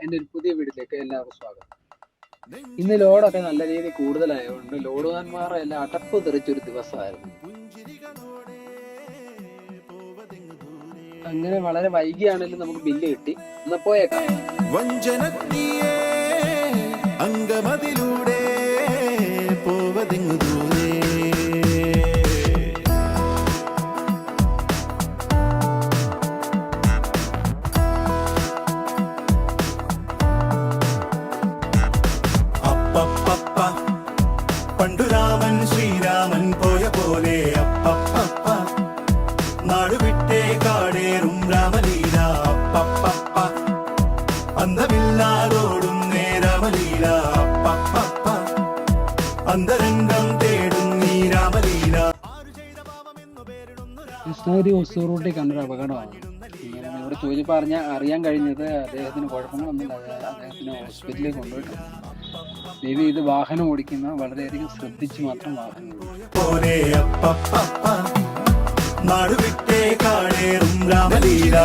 എൻ്റെ ഒരു പുതിയ വീട്ടിലേക്ക് എല്ലാവർക്കും സ്വാഗതം. ഇന്ന് ലോഡൊക്കെ നല്ല രീതിയിൽ കൂടുതലായതുകൊണ്ട് ലോഡുകാരന്മാരെ എല്ലാം അടപ്പ് തെറിച്ചൊരു ദിവസമായിരുന്നു. അങ്ങനെ വളരെ വൈകിയാണെങ്കിലും നമുക്ക് ബില്ല് കിട്ടി. എന്നാ പോയേക്കാം. അംഗമതിലൂടെ പോവതെങ്ങു ദൂരെ അപ്പപ്പ പണ്ടു രാമൻ ശ്രീരാമൻ പോയ പോലെ അപ്പപ്പ നാടുവിട്ടേ കാടേറും രാമലീല അപ്പപ്പ അന്തമില്ലാതോടും നേരാമലീല അപ്പപ്പ അന്തരംഗം തേടും നീ രാമലീല. കൃഷ്ണഗിരി ഒസൂർ റൂട്ടിൽ കണ്ടൊരു അപകടമാണ്. ഇവിടെ ചോദിച്ചപ്പോൾ അറിയാൻ കഴിഞ്ഞത് അദ്ദേഹത്തിന് കുഴപ്പങ്ങളൊന്നുമില്ല, അദ്ദേഹത്തിന് ഹോസ്പിറ്റലിൽ കൊണ്ടുപോയിട്ടുണ്ട്. ദേവി ഇത് വാഹനം ഓടിക്കുന്ന വളരെയധികം ശ്രദ്ധിച്ച് മാത്രം വാഹനം നാടുവിട്ടേ കാടേറും രാമലീല.